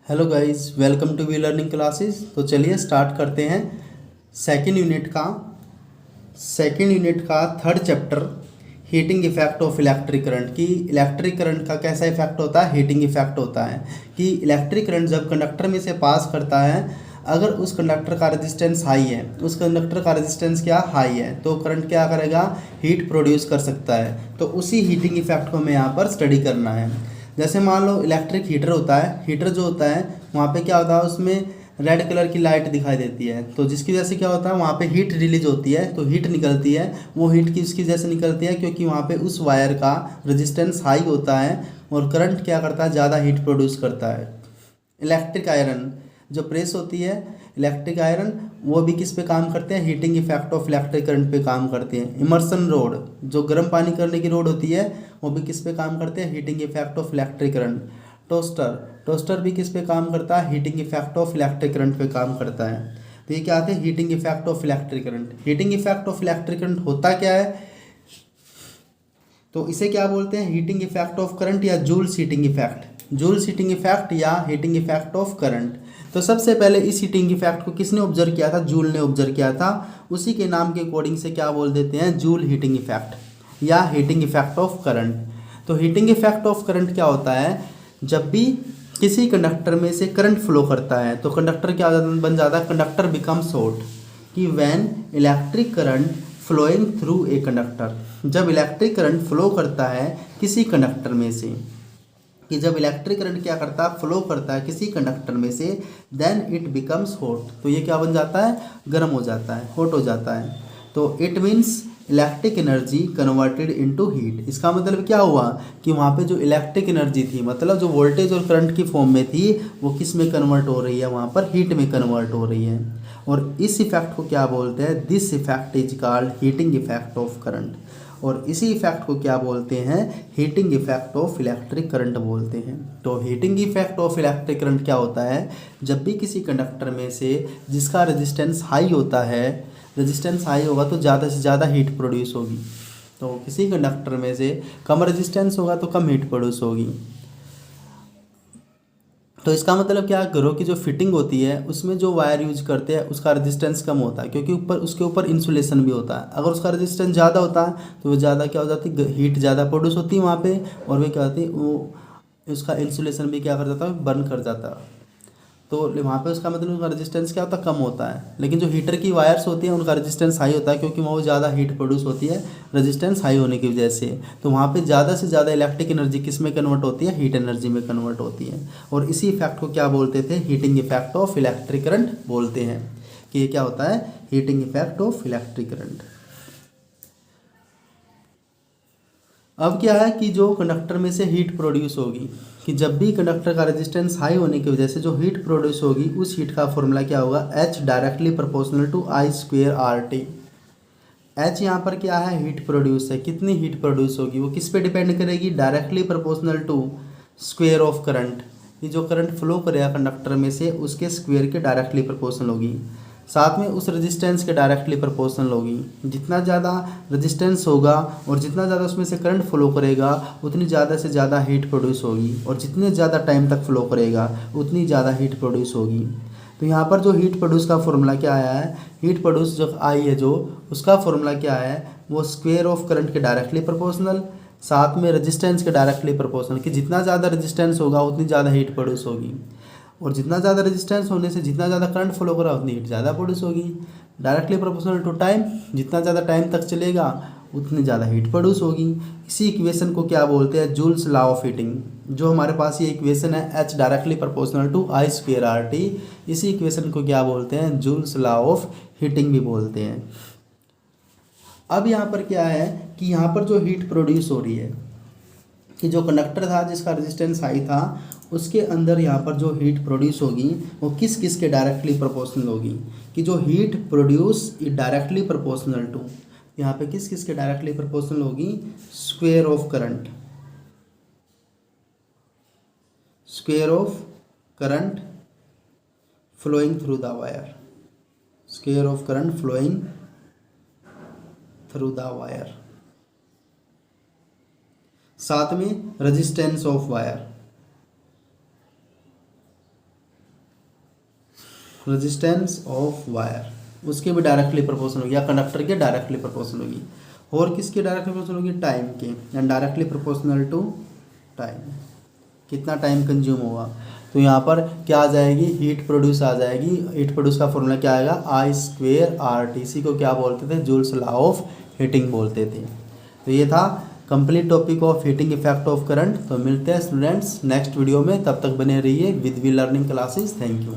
Hello guys, welcome to V Learning Classes. तो चलिए start करते हैं सेकेंड यूनिट का third chapter, heating effect of electric current. कि इलेक्ट्रिक करंट का कैसा इफेक्ट होता है, हीटिंग इफेक्ट होता है। कि इलेक्ट्रिक करंट जब कंडक्टर में से पास करता है, अगर उस कंडक्टर का रेजिस्टेंस हाई है, उस कंडक्टर का रेजिस्टेंस क्या हाई है, तो करंट क्या करेगा, हीट प्रोड्यूस कर सकता है। तो उसी हीटिंग इफेक्ट को हमें यहाँ पर स्टडी करना है। जैसे मान लो इलेक्ट्रिक हीटर होता है, हीटर जो होता है वहाँ पे क्या होता है, उसमें रेड कलर की लाइट दिखाई देती है, तो जिसकी वजह से क्या होता है, वहाँ पे हीट रिलीज होती है, तो हीट निकलती है। वो हीट किसकी वजह से निकलती है, क्योंकि वहाँ पे उस वायर का रेजिस्टेंस हाई होता है और करंट क्या करता है, ज़्यादा हीट प्रोड्यूस करता है। इलेक्ट्रिक आयरन जो प्रेस होती है, इलेक्ट्रिक आयरन, वो भी किस पे काम करते हैं, heating effect of electric current पे काम करते हैं। इमर्सन रोड जो गर्म पानी करने की रोड होती है, वो भी किस पे काम करते हैं, heating effect of electric current. Toaster भी किस पे काम करता है, heating effect of electric current पे काम करता है। तो ये क्या आते हैं, heating effect of electric current. Heating effect of electric current होता क्या है, तो इसे क्या बोलते हैं, हीटिंग इफेक्ट ऑफ करंट या Joule's heating effect. Joule's heating effect या हीटिंग इफेक्ट ऑफ करंट। तो सबसे पहले इस हीटिंग इफेक्ट को किसने ऑब्जर्व किया था, जूल ने ऑब्जर्व किया था। उसी के नाम के अकॉर्डिंग से क्या बोल देते हैं, जूल हीटिंग इफेक्ट या हीटिंग इफेक्ट ऑफ करंट। तो हीटिंग इफेक्ट ऑफ करंट क्या होता है, जब भी किसी कंडक्टर में से करंट फ्लो करता है तो कंडक्टर क्या बन जाता है, कंडक्टर बिकम्स हॉट। कि when electric current flowing through a conductor, जब इलेक्ट्रिक करंट फ्लो करता है किसी कंडक्टर में से, कि जब इलेक्ट्रिक करंट क्या करता है, फ्लो करता है किसी कंडक्टर में से, देन इट बिकम्स हॉट, तो ये क्या बन जाता है, गर्म हो जाता है, हॉट हो जाता है। तो it means electric energy converted into heat. इसका मतलब क्या हुआ कि वहाँ पे जो इलेक्ट्रिक एनर्जी थी, मतलब जो वोल्टेज और करंट की फॉर्म में थी, वो किस में कन्वर्ट हो रही है, वहाँ पर हीट में कन्वर्ट हो रही है। और इस इफेक्ट को क्या बोलते हैं, this effect is called heating effect of current. और इसी इफेक्ट को क्या बोलते हैं, heating effect of electric current बोलते हैं। तो heating effect of electric current क्या होता है, जब भी किसी कंडक्टर में से जिसका रेजिस्टेंस हाई होता है, रेजिस्टेंस हाई होगा तो ज़्यादा से ज़्यादा हीट प्रोड्यूस होगी। तो किसी कंडक्टर में से कम रेजिस्टेंस होगा तो कम हीट प्रोड्यूस होगी। तो इसका मतलब क्या, घरों की जो फिटिंग होती है उसमें जो वायर यूज करते हैं उसका रेजिस्टेंस कम होता है, क्योंकि ऊपर उसके ऊपर इंसुलेशन भी होता है। अगर उसका रेजिस्टेंस ज़्यादा होता है तो वो ज़्यादा क्या हो जाती है, हीट ज़्यादा प्रोड्यूस होती है वहाँ पे, और वो क्या होती है, वो उसका इंसुलेशन भी क्या कर जाता है, बर्न कर जाता है। तो वहाँ पे उसका मतलब उनका रेजिस्टेंस क्या होता है, कम होता है। लेकिन जो हीटर की वायर्स होती हैं उनका रेजिस्टेंस हाई होता है, क्योंकि वहाँ ज़्यादा हीट प्रोड्यूस होती है रेजिस्टेंस हाई होने की वजह से। तो वहाँ पे ज़्यादा से ज़्यादा इलेक्ट्रिक एनर्जी किस में कन्वर्ट होती है, हीट एनर्जी में कन्वर्ट होती है। और इसी इफेक्ट को क्या बोलते थे, heating effect of electric current बोलते हैं। कि ये क्या होता है, heating effect of electric current. अब क्या है कि जो कंडक्टर में से हीट प्रोड्यूस होगी, कि जब भी कंडक्टर का रेजिस्टेंस हाई होने की वजह से जो हीट प्रोड्यूस होगी, उस हीट का फॉर्मूला क्या होगा, H directly proportional to I square RT। H यहाँ पर क्या है, हीट प्रोड्यूस है, कितनी हीट प्रोड्यूस होगी, वो किस पे डिपेंड करेगी, directly proportional to square of current. ये जो करंट फ्लो करेगा कंडक्टर में से उसके स्क्वेयर के डायरेक्टली प्रोपोर्शनल होगी, साथ में उस रेजिस्टेंस के डायरेक्टली प्रोपोर्शनल होगी। जितना ज़्यादा रेजिस्टेंस होगा और जितना ज़्यादा उसमें से करंट फ्लो करेगा, उतनी ज़्यादा से ज़्यादा हीट प्रोड्यूस होगी, और जितने ज़्यादा टाइम तक फ्लो करेगा उतनी ज़्यादा हीट प्रोड्यूस होगी। तो यहाँ पर जो हीट प्रोड्यूस का फॉर्मूला क्या आया है, हीट प्रोड्यूस जो आई है, जो उसका फॉर्मूला क्या है, वो स्क्वेयर ऑफ करंट के डायरेक्टली प्रोपोर्शनल, साथ में रेजिस्टेंस के डायरेक्टली प्रोपोर्शनल। कि जितना ज़्यादा रेजिस्टेंस होगा उतनी ज़्यादा हीट प्रोड्यूस होगी, और जितना ज़्यादा रेजिस्टेंस होने से जितना ज़्यादा करंट फ्लो करा उतनी हीट ज़्यादा प्रोड्यूस होगी। डायरेक्टली प्रोपोर्शनल टू टाइम, जितना ज़्यादा टाइम तक चलेगा उतनी ज़्यादा हीट प्रोड्यूस होगी। इसी इक्वेशन को क्या बोलते हैं, जूल्स लॉ ऑफ हीटिंग। जो हमारे पास ये इक्वेशन है, H directly proportional to I square RT, इसी इक्वेशन को क्या बोलते हैं, जूल्स लॉ ऑफ हीटिंग भी बोलते हैं। अब यहाँ पर क्या है कि यहाँ पर जो हीट प्रोड्यूस हो रही है, कि जो कंडक्टर था जिसका रेजिस्टेंस हाई था, उसके अंदर यहाँ पर जो हीट प्रोड्यूस होगी वो किस किस के डायरेक्टली प्रोपोर्शनल होगी। कि जो heat produce directly proportional to, यहाँ पे किस किस के डायरेक्टली प्रोपोर्शनल होगी, square of current, square of current flowing through the wire, square of current flowing through the wire, साथ में resistance of wire, resistance of wire, उसके भी डायरेक्टली प्रोपोर्शनल होगी, या कंडक्टर के डायरेक्टली प्रोपोर्शनल होगी। और किसकी डायरेक्टली प्रोपोर्शनल होगी? टाइम के, and directly proportional to time, कितना टाइम कंज्यूम होगा। तो यहाँ पर क्या आ जाएगी? हीट प्रोड्यूस आ जाएगी। हीट प्रोड्यूस का फॉर्मूला क्या आएगा? I²RT। इसी को क्या बोलते थे? जूल्स लॉ ऑफ हीटिंग बोलते थे। तो ये था complete topic of heating effect of current. तो मिलते हैं स्टूडेंट्स नेक्स्ट वीडियो में, तब तक बने रहिए with V Learning Classes. Thank you.